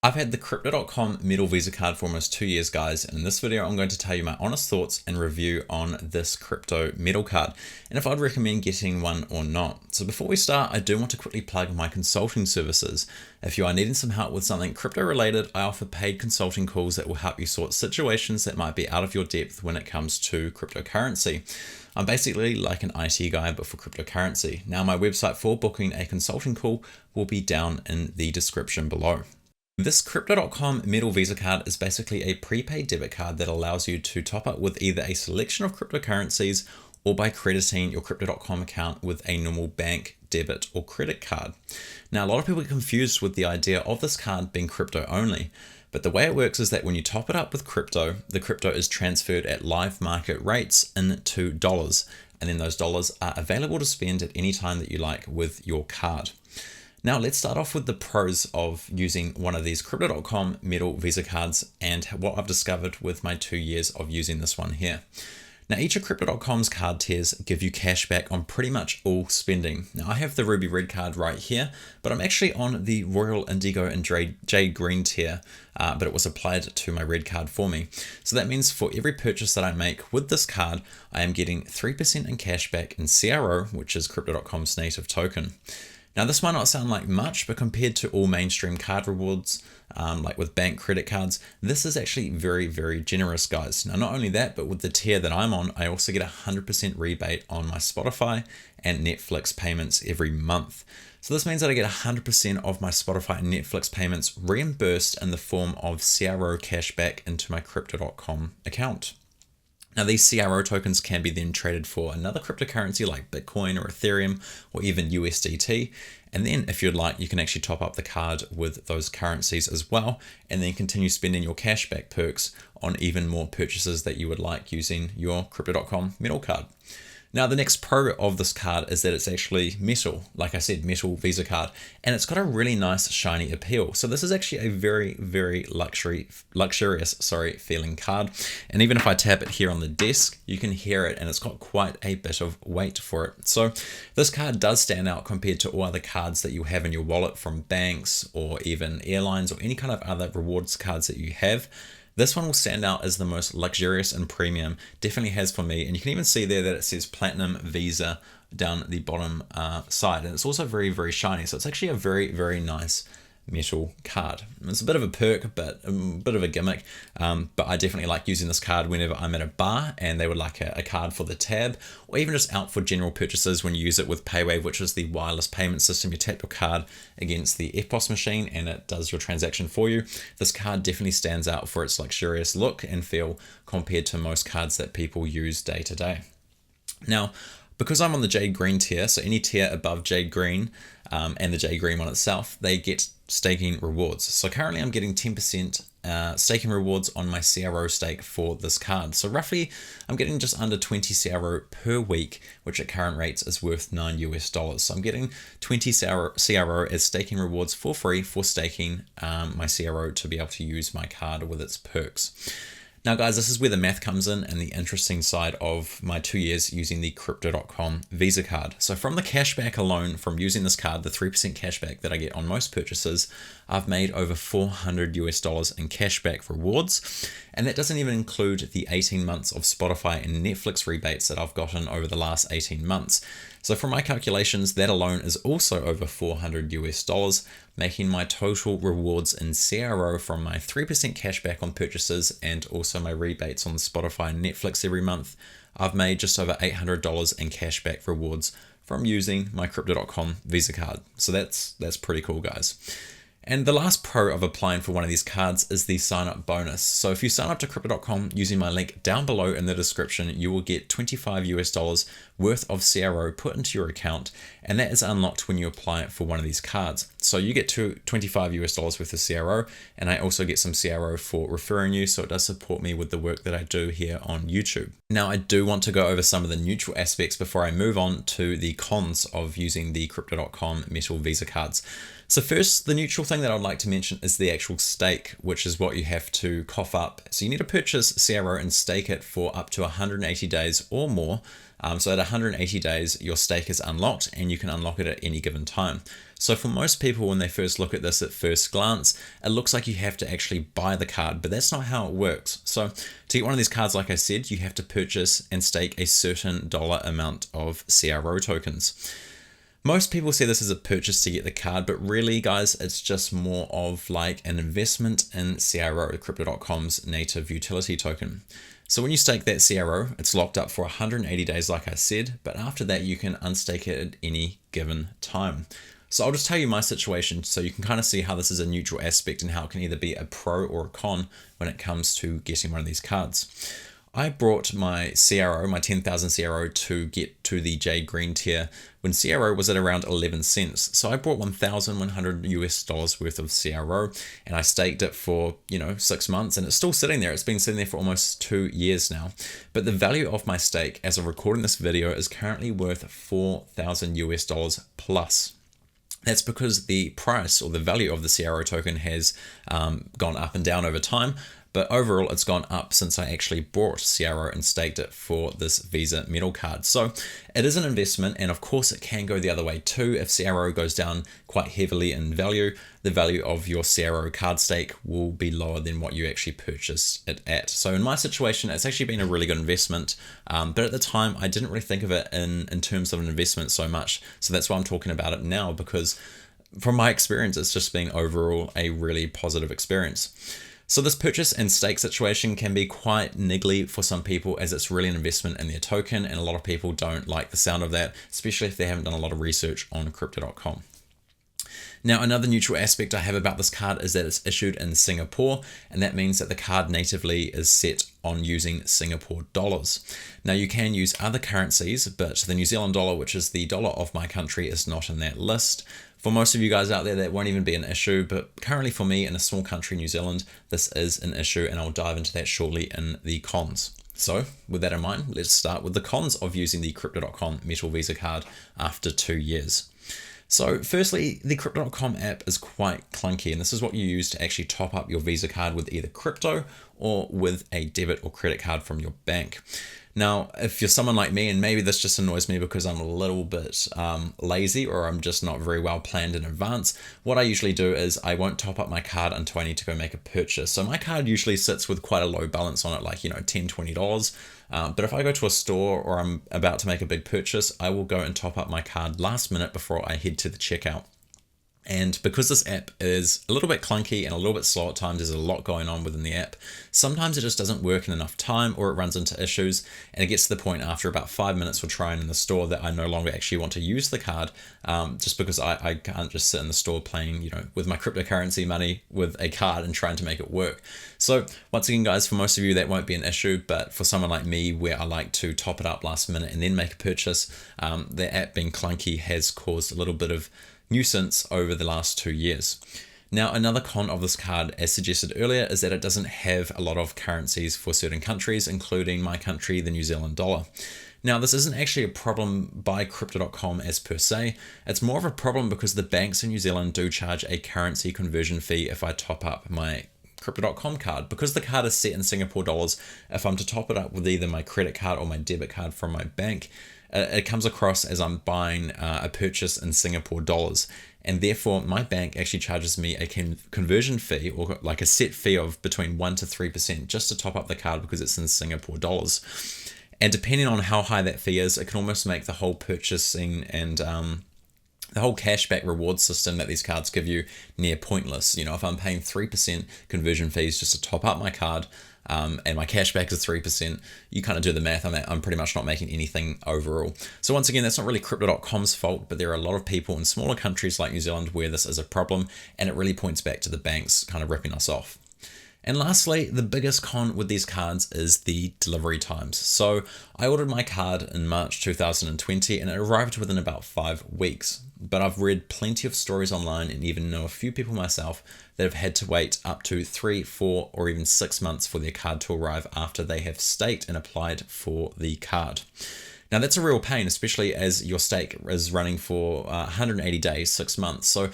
I've had the Crypto.com Metal Visa card for almost 2 years, guys, and in this video I'm going to tell you my honest thoughts and review on this crypto metal card, and if I'd recommend getting one or not. So before we start, I do want to quickly plug my consulting services. If you are needing some help with something crypto related, I offer paid consulting calls that will help you sort situations that might be out of your depth when it comes to cryptocurrency. I'm basically like an IT guy, but for cryptocurrency. Now, my website for booking a consulting call will be down in the description below. This Crypto.com Metal Visa card is basically a prepaid debit card that allows you to top up with either a selection of cryptocurrencies or by crediting your Crypto.com account with a normal bank debit or credit card. Now, a lot of people get confused with the idea of this card being crypto only, but the way it works is that when you top it up with crypto, the crypto is transferred at live market rates into dollars, and then those dollars are available to spend at any time that you like with your card. Now let's start off with the pros of using one of these Crypto.com Metal Visa cards and what I've discovered with my 2 years of using this one here. Now, each of Crypto.com's card tiers give you cash back on pretty much all spending. Now, I have the Ruby Red card right here, but I'm actually on the Royal Indigo and Jade Green tier, but it was applied to my red card for me. So that means for every purchase that I make with this card, I am getting 3% in cash back in CRO, which is Crypto.com's native token. Now, this might not sound like much, but compared to all mainstream card rewards, like with bank credit cards, this is actually very, very generous, guys. Now, not only that, but with the tier that I'm on, I also get a 100% rebate on my Spotify and Netflix payments every month. So this means that I get 100% of my Spotify and Netflix payments reimbursed in the form of CRO cash back into my Crypto.com account. Now, these CRO tokens can be then traded for another cryptocurrency like Bitcoin or Ethereum or even USDT. And then if you'd like, you can actually top up the card with those currencies as well, and then continue spending your cashback perks on even more purchases that you would like using your Crypto.com metal card. Now, the next pro of this card is that it's actually metal, like I said, metal Visa card, and it's got a really nice shiny appeal. So this is actually a very, very luxurious feeling card. And even if I tap it here on the desk, you can hear it, and it's got quite a bit of weight for it. So this card does stand out compared to all other cards that you have in your wallet from banks or even airlines or any kind of other rewards cards that you have. This one will stand out as the most luxurious and premium, definitely has for me. And you can even see there that it says Platinum Visa down the bottom side. And it's also very, very shiny. So it's actually a very, very nice metal card. It's a bit of a perk, but a bit of a gimmick. But I definitely like using this card whenever I'm at a bar and they would like a card for the tab, or even just out for general purchases when you use it with PayWave, which is the wireless payment system. You tap your card against the EFTPOS machine and it does your transaction for you. This card definitely stands out for its luxurious look and feel compared to most cards that people use day to day. Now, because I'm on the Jade Green tier, so any tier above Jade Green and the Jade Green one itself, they get staking rewards. So currently I'm getting 10% staking rewards on my CRO stake for this card. So roughly I'm getting just under 20 CRO per week, which at current rates is worth $9 US. So I'm getting 20 CRO as staking rewards for free for staking my CRO to be able to use my card with its perks. Now, guys, this is where the math comes in and the interesting side of my 2 years using the Crypto.com Visa card. So from the cashback alone from using this card, the 3% cashback that I get on most purchases, I've made over $400 US in cashback rewards. And that doesn't even include the 18 months of Spotify and Netflix rebates that I've gotten over the last 18 months. So from my calculations, that alone is also over $400 US, making my total rewards in CRO from my 3% cashback on purchases and also my rebates on Spotify and Netflix every month. I've made just over $800 in cashback rewards from using my Crypto.com Visa card. So that's pretty cool, guys. And the last pro of applying for one of these cards is the sign up bonus. So if you sign up to Crypto.com using my link down below in the description, you will get $25 US worth of CRO put into your account. And that is unlocked when you apply for one of these cards. So you get $25 US worth of CRO, and I also get some CRO for referring you. So it does support me with the work that I do here on YouTube. Now, I do want to go over some of the neutral aspects before I move on to the cons of using the Crypto.com Metal Visa cards. So first, the neutral thing that I'd like to mention is the actual stake, which is what you have to cough up. So you need to purchase CRO and stake it for up to 180 days or more. So at 180 days, your stake is unlocked and you can unlock it at any given time. So for most people, when they first look at this at first glance, it looks like you have to actually buy the card, but that's not how it works. So to get one of these cards, like I said, you have to purchase and stake a certain dollar amount of CRO tokens. Most people see this as a purchase to get the card, but really, guys, it's just more of like an investment in CRO, Crypto.com's native utility token. So when you stake that CRO, it's locked up for 180 days, like I said, but after that, you can unstake it at any given time. So I'll just tell you my situation so you can kind of see how this is a neutral aspect and how it can either be a pro or a con when it comes to getting one of these cards. I brought my CRO, my 10,000 CRO, to get to the Jade Green tier when CRO was at around 11 cents. So I brought $1,100 worth of CRO and I staked it for, 6 months, and it's still sitting there. It's been sitting there for almost 2 years now. But the value of my stake as of recording this video is currently worth $4,000 plus. That's because the price or the value of the CRO token has gone up and down over time. But overall, it's gone up since I actually bought CRO and staked it for this Visa metal card. So it is an investment, and of course it can go the other way too. If CRO goes down quite heavily in value, the value of your CRO card stake will be lower than what you actually purchased it at. So in my situation, it's actually been a really good investment. But at the time, I didn't really think of it in terms of an investment so much. So that's why I'm talking about it now, because from my experience, it's just been overall a really positive experience. So this purchase and stake situation can be quite niggly for some people, as it's really an investment in their token, and a lot of people don't like the sound of that, especially if they haven't done a lot of research on Crypto.com. Now, another neutral aspect I have about this card is that it's issued in Singapore, and that means that the card natively is set on using Singapore dollars. Now, you can use other currencies, but the New Zealand dollar, which is the dollar of my country, is not in that list. For most of you guys out there, that won't even be an issue, but currently for me in a small country, New Zealand, this is an issue, and I'll dive into that shortly in the cons. So with that in mind, let's start with the cons of using the Crypto.com Metal Visa card after 2 years. So firstly, the Crypto.com app is quite clunky, and this is what you use to actually top up your Visa card with either crypto or with a debit or credit card from your bank. Now, if you're someone like me, and maybe this just annoys me because I'm a little bit lazy, or I'm just not very well planned in advance, what I usually do is I won't top up my card until I need to go make a purchase. So my card usually sits with quite a low balance on it, like, $10, $20. But if I go to a store or I'm about to make a big purchase, I will go and top up my card last minute before I head to the checkout. And because this app is a little bit clunky and a little bit slow at times, there's a lot going on within the app. Sometimes it just doesn't work in enough time, or it runs into issues, and it gets to the point after about 5 minutes of trying in the store that I no longer actually want to use the card, just because I can't just sit in the store playing, with my cryptocurrency money with a card and trying to make it work. So once again, guys, for most of you, that won't be an issue, but for someone like me, where I like to top it up last minute and then make a purchase, the app being clunky has caused a little bit of nuisance over the last 2 years. Now, another con of this card, as suggested earlier, is that it doesn't have a lot of currencies for certain countries, including my country, the New Zealand dollar. Now, this isn't actually a problem by Crypto.com as per se. It's more of a problem because the banks in New Zealand do charge a currency conversion fee if I top up my Crypto.com card. Because the card is set in Singapore dollars, if I'm to top it up with either my credit card or my debit card from my bank, it comes across as I'm buying a purchase in Singapore dollars, and therefore my bank actually charges me a conversion fee, or like a set fee of between 1% to 3% just to top up the card because it's in Singapore dollars. And depending on how high that fee is, it can almost make the whole purchasing and the whole cashback reward system that these cards give you near pointless. If I'm paying 3% conversion fees just to top up my card, and my cashback is 3%, you kind of do the math on that. I'm pretty much not making anything overall. So once again, that's not really Crypto.com's fault, but there are a lot of people in smaller countries like New Zealand where this is a problem, and it really points back to the banks kind of ripping us off. And lastly, the biggest con with these cards is the delivery times. So I ordered my card in March 2020 and it arrived within about 5 weeks. But I've read plenty of stories online and even know a few people myself that have had to wait up to 3, 4, or even 6 months for their card to arrive after they have staked and applied for the card. Now that's a real pain, especially as your stake is running for 180 days, 6 months. So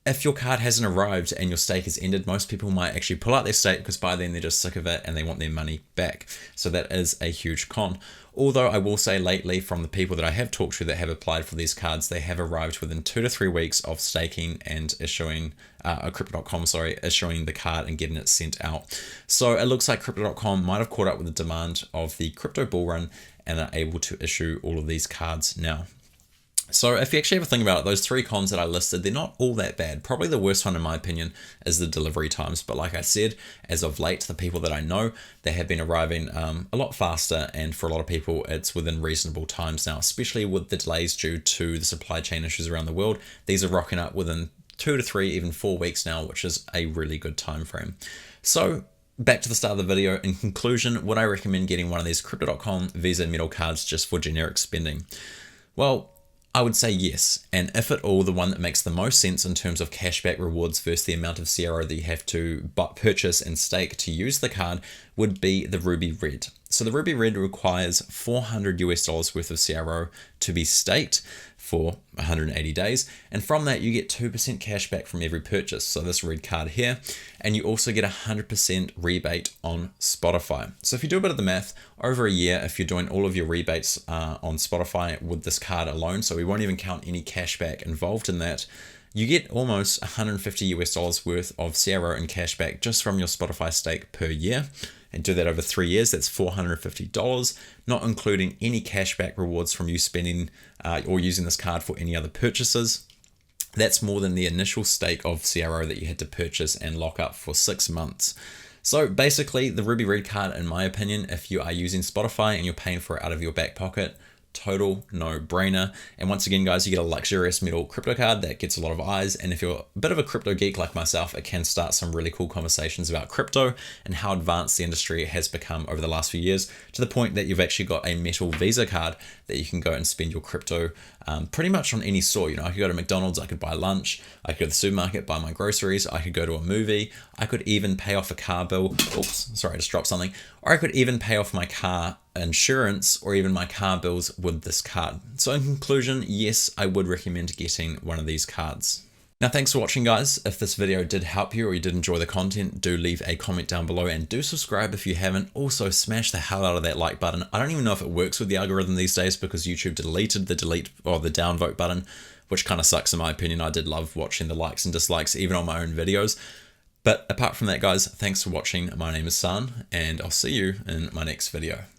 if your card hasn't arrived and your stake is ended, most people might actually pull out their stake because by then they're just sick of it and they want their money back. So that is a huge con. Although I will say lately from the people that I have talked to that have applied for these cards, they have arrived within 2 to 3 weeks of staking and issuing, Crypto.com, issuing the card and getting it sent out. So it looks like Crypto.com might have caught up with the demand of the crypto bull run and are able to issue all of these cards now. So if you actually have a think about it, those 3 cons that I listed, they're not all that bad. Probably the worst one in my opinion is the delivery times. But like I said, as of late, the people that I know, they have been arriving a lot faster. And for a lot of people, it's within reasonable times now, especially with the delays due to the supply chain issues around the world. These are rocking up within 2 to 3, even 4 weeks now, which is a really good time frame. So back to the start of the video. In conclusion, would I recommend getting one of these Crypto.com Visa metal cards just for generic spending? Well, I would say yes, and if at all, the one that makes the most sense in terms of cashback rewards versus the amount of CRO that you have to purchase and stake to use the card would be the Ruby Red. So the Ruby Red requires $400 worth of CRO to be staked for 180 days. And from that, you get 2% cash back from every purchase. So this red card here, and you also get 100% rebate on Spotify. So if you do a bit of the math, over a year, if you're doing all of your rebates on Spotify with this card alone, so we won't even count any cash back involved in that, you get almost $150 worth of CRO and cashback just from your Spotify stake per year. And do that over 3 years, that's $450, not including any cashback rewards from you spending or using this card for any other purchases. That's more than the initial stake of CRO that you had to purchase and lock up for 6 months. So basically, the Ruby Red card, in my opinion, if you are using Spotify and you're paying for it out of your back pocket, total no-brainer. And once again, guys, you get a luxurious metal crypto card that gets a lot of eyes. And if you're a bit of a crypto geek like myself, it can start some really cool conversations about crypto and how advanced the industry has become over the last few years, to the point that you've actually got a metal Visa card that you can go and spend your crypto pretty much on any store. You know, I could go to McDonald's, I could buy lunch, I could go to the supermarket, buy my groceries, I could go to a movie, I could even pay off a car bill. Oops, sorry, I just dropped something. Or I could even pay off my car insurance or even my car bills with this card. So in conclusion, yes, I would recommend getting one of these cards. Now, thanks for watching, guys. If this video did help you or you did enjoy the content, do leave a comment down below and do subscribe if you haven't. Also, smash the hell out of that like button. I don't even know if it works with the algorithm these days because YouTube deleted the downvote button, which kind of sucks in my opinion. I did love watching the likes and dislikes even on my own videos. But apart from that, guys, thanks for watching. My name is San, and I'll see you in my next video.